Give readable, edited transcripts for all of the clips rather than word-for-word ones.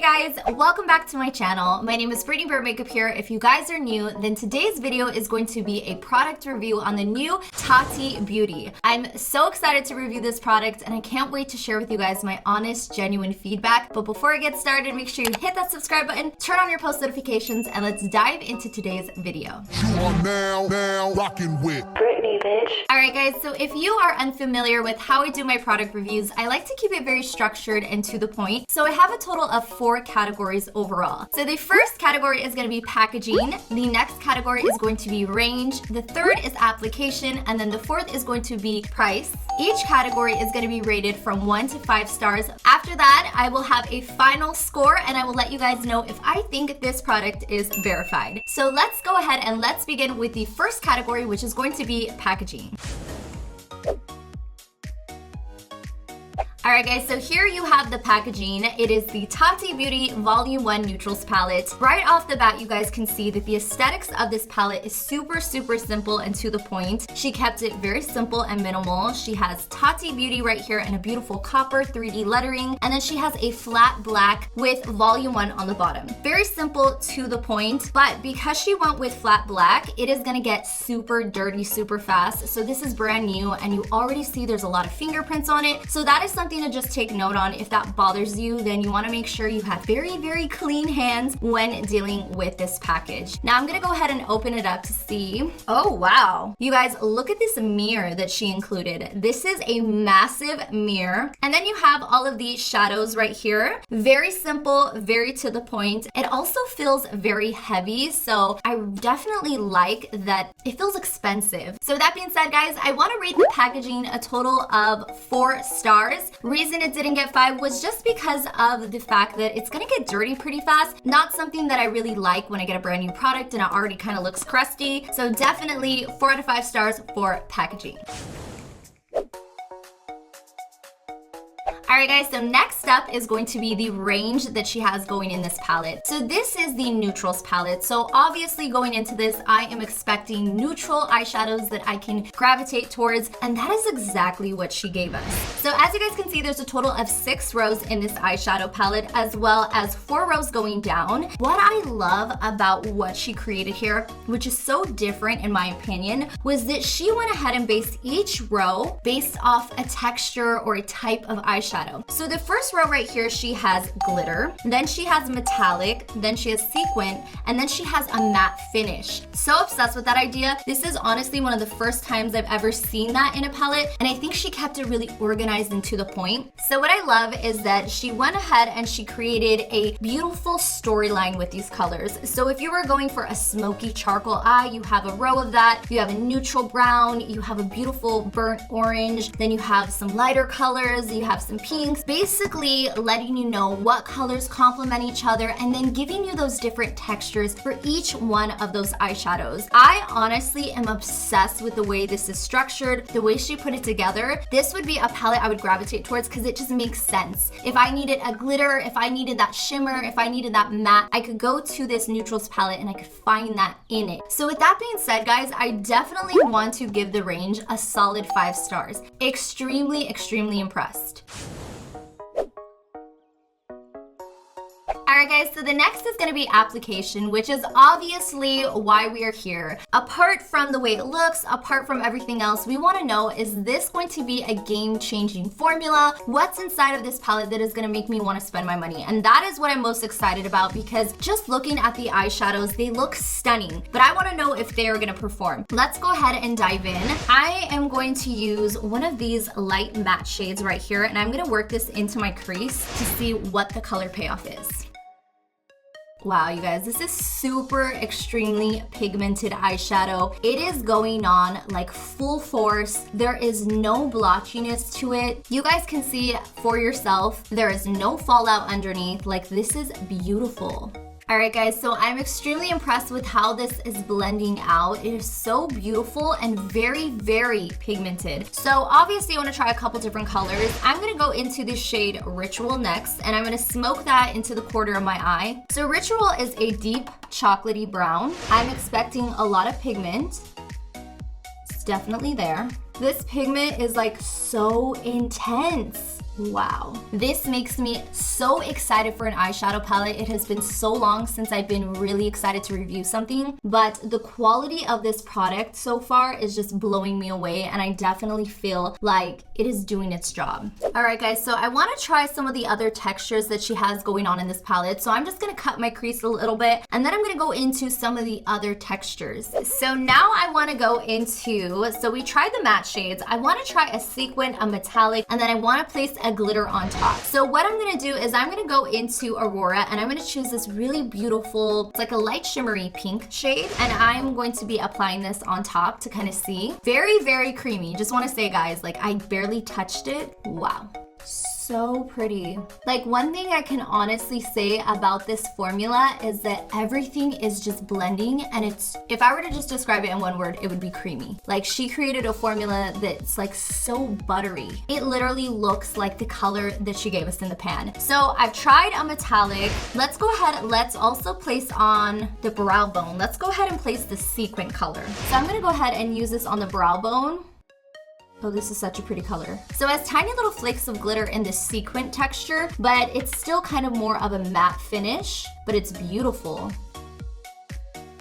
Hey guys, welcome back to my channel. My name is BrittanyBearMakeup here. If you guys are new, then today's video is going to be a product review on the new TATI Beauty. I'm so excited to review this product and I can't wait to share with you guys my honest, genuine feedback. But before I get started, make sure you hit that subscribe button, turn on your post notifications, and let's dive into today's video. You are now rocking with Brittany, bitch. Alright guys, so if you are unfamiliar with how I do my product reviews, I like to keep it very structured and to the point. So I have a total of 4 categories overall. So the first category is going to be packaging, the next category is going to be range, the third is application, and then the fourth is going to be price. Each category is going to be rated from 1 to 5 stars. After that, I will have a final score and I will let you guys know if I think this product is verified. So let's go ahead and let's begin with the first category, which is going to be packaging. Alright guys, so here you have the packaging. It is the TATI Beauty Volume 1 Neutrals palette. Right off the bat, you guys can see that the aesthetics of this palette is super simple and to the point. She kept it very simple and minimal. She has TATI Beauty right here in a beautiful copper 3D lettering, and then she has a flat black with Volume 1 on the bottom. Very simple, to the point, but because she went with flat black, it is gonna get super dirty super fast. So this is brand new and you already see there's a lot of fingerprints on it. So that is something to just take note on. If that bothers you, then you want to make sure you have very clean hands when dealing with this package. Now I'm gonna go ahead and open it up to see. Oh wow, you guys, look at this mirror that she included. This is a massive mirror, and then you have all of these shadows right here. Very simple, very to the point. It also feels very heavy, so I definitely like that it feels expensive. So that being said, guys, I want to rate the packaging a total of 4 stars. Reason it didn't get 5 was just because of the fact that it's gonna get dirty pretty fast. Not something that I really like when I get a brand new product and it already kind of looks crusty. So definitely 4 out of 5 stars for packaging. Alright guys, so next up is going to be the range that she has going in this palette. So this is the neutrals palette. So obviously going into this, I am expecting neutral eyeshadows that I can gravitate towards, and that is exactly what she gave us. So as you guys can see, there's a total of 6 rows in this eyeshadow palette, as well as 4 rows going down. What I love about what she created here, which is so different in my opinion, was that she went ahead and based each row based off a texture or a type of eyeshadow. So the first row right here, she has glitter, then she has metallic, then she has sequin, and then she has a matte finish. So obsessed with that idea. This is honestly one of the first times I've ever seen that in a palette, and I think she kept it really organized and to the point. So what I love is that she went ahead and she created a beautiful storyline with these colors. So if you were going for a smoky charcoal eye, you have a row of that. You have a neutral brown, you have a beautiful burnt orange, then you have some lighter colors, you have some pinks, basically letting you know what colors complement each other and then giving you those different textures for each one of those eyeshadows. I honestly am obsessed with the way this is structured, the way she put it together. This would be a palette I would gravitate towards because it just makes sense. If I needed a glitter, if I needed that shimmer, if I needed that matte, I could go to this neutrals palette and I could find that in it. So with that being said, guys, I definitely want to give the range a solid 5 stars. Extremely impressed. Alright guys, so the next is going to be application, which is obviously why we are here. Apart from the way it looks, apart from everything else, we want to know, is this going to be a game-changing formula? What's inside of this palette that is going to make me want to spend my money? And that is what I'm most excited about, because just looking at the eyeshadows, they look stunning, but I want to know if they are going to perform. Let's go ahead and dive in. I am going to use one of these light matte shades right here, and I'm going to work this into my crease to see what the color payoff is. Wow, you guys, this is super extremely pigmented eyeshadow. It is going on like full force. There is no blotchiness to it. You guys can see for yourself, there is no fallout underneath. Like, this is beautiful. Alright guys, so I'm extremely impressed with how this is blending out. It is so beautiful and very pigmented. So obviously I want to try a couple different colors. I'm going to go into the shade Ritual next, and I'm going to smoke that into the corner of my eye. So Ritual is a deep chocolatey brown. I'm expecting a lot of pigment. It's definitely there. This pigment is like so intense. Wow. This makes me so excited for an eyeshadow palette. It has been so long since I've been really excited to review something, but the quality of this product so far is just blowing me away, and I definitely feel like it is doing its job. All right, guys, so I want to try some of the other textures that she has going on in this palette. So I'm just going to cut my crease a little bit, and then I'm going to go into some of the other textures. So now I want to go into, so we tried the matte shades. I want to try a sequin, a metallic, and then I want to place a glitter on top. So what I'm gonna do is I'm gonna go into Aurora, and I'm gonna choose this really beautiful, it's like a light shimmery pink shade, and I'm going to be applying this on top to kind of see. Very, very creamy. Just want to say, guys, like I barely touched it. Wow. So pretty. Like, one thing I can honestly say about this formula is that everything is just blending, and it's, if I were to just describe it in one word, it would be creamy. Like, she created a formula that's like so buttery. It literally looks like the color that she gave us in the pan. So I've tried a metallic. Let's go ahead, let's also place on the brow bone. Let's go ahead and place the sequin color. So I'm gonna go ahead and use this on the brow bone. Oh, this is such a pretty color. So it has tiny little flakes of glitter in this sequin texture, but it's still kind of more of a matte finish, but it's beautiful.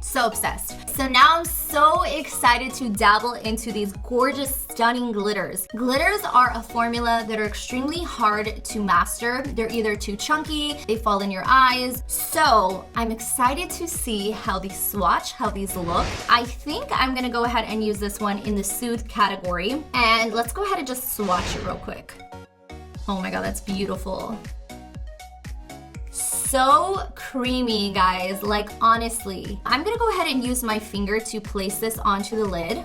So obsessed. So now I'm so excited to dabble into these gorgeous, stunning glitters. Glitters are a formula that are extremely hard to master. They're either too chunky, they fall in your eyes. So I'm excited to see how these swatch, how these look. I think I'm gonna go ahead and use this one in the Soothe category. And let's go ahead and just swatch it real quick. Oh my God, that's beautiful. So creamy, guys, like honestly. I'm gonna go ahead and use my finger to place this onto the lid.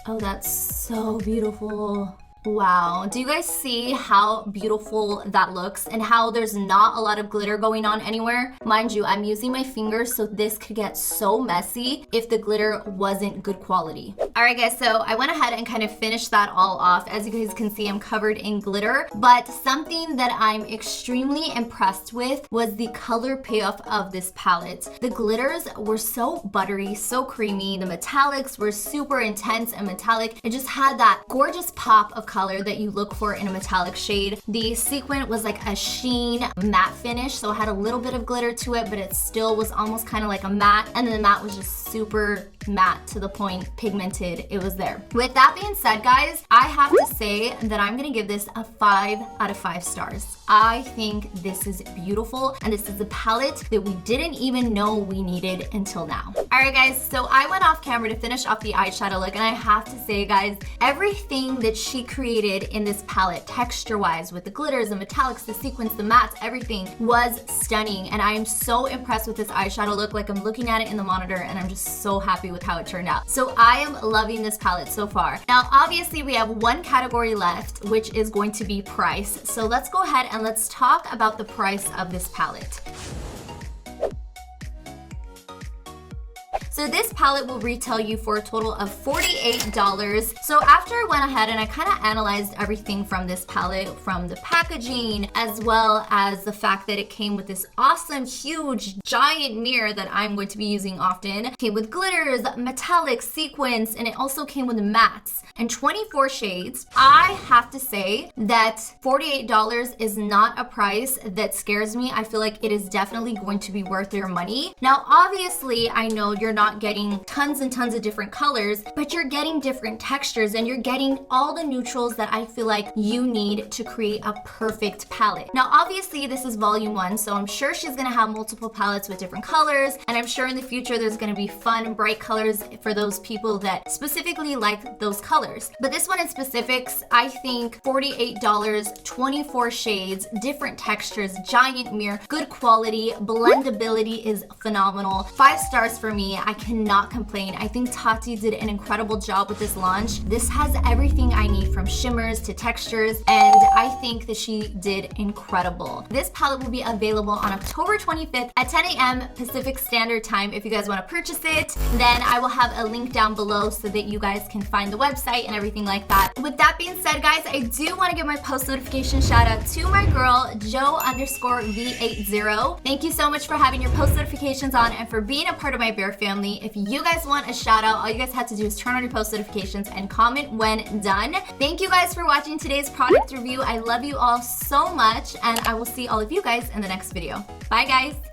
Oh, that's so beautiful. Wow, do you guys see how beautiful that looks and how there's not a lot of glitter going on anywhere? Mind you, I'm using my fingers, so this could get so messy if the glitter wasn't good quality. All right, guys, so I went ahead and kind of finished that all off. As you guys can see, I'm covered in glitter, but something that I'm extremely impressed with was the color payoff of this palette. The glitters were so buttery, so creamy. The metallics were super intense and metallic. It just had that gorgeous pop of color that you look for in a metallic shade. The sequin was like a sheen matte finish, so it had a little bit of glitter to it, but it still was almost kind of like a matte, and then the matte was just super matte to the point, pigmented. It was there. With that being said, guys, I have to say that I'm gonna give this a 5 out of 5 stars. I think this is beautiful, and this is a palette that we didn't even know we needed until now. All right, guys, so I went off camera to finish off the eyeshadow look, and I have to say, guys, everything that she created in this palette, texture-wise, with the glitters, the metallics, the sequins, the mattes, everything was stunning, and I am so impressed with this eyeshadow look. Like, I'm looking at it in the monitor, and I'm just so happy with how it turned out. So I am loving this palette so far. Now, obviously, we have one category left, which is going to be price. So let's go ahead and let's talk about the price of this palette. So this palette will retail you for a total of $48. So after I went ahead and I kind of analyzed everything from this palette, from the packaging, as well as the fact that it came with this awesome, huge, giant mirror that I'm going to be using often. It came with glitters, metallic, sequins, and it also came with mattes and 24 shades. I have to say that $48 is not a price that scares me. I feel like it is definitely going to be worth your money. Now, obviously, I know you're not getting tons and tons of different colors, but you're getting different textures, and you're getting all the neutrals that I feel like you need to create a perfect palette. Now, obviously, this is volume 1, so I'm sure she's gonna have multiple palettes with different colors, and I'm sure in the future there's gonna be fun, bright colors for those people that specifically like those colors. But this one in specifics, I think $48, 24 shades, different textures, giant mirror, good quality, blendability is phenomenal. 5 stars for me. I cannot complain. I think Tati did an incredible job with this launch. This has everything I need, from shimmers to textures, and I think that she did incredible. This palette will be available on October 25th at 10 a.m. Pacific Standard Time. If you guys want to purchase it, then I will have a link down below so that you guys can find the website and everything like that. With that being said, guys, I do want to give my post notification shout out to my girl, Joe_V80. Thank you so much for having your post notifications on and for being a part of my Bear family. family. If you guys want a shout out, all you guys have to do is turn on your post notifications and comment when done. Thank you guys for watching today's product review. I love you all so much, and I will see all of you guys in the next video. Bye guys.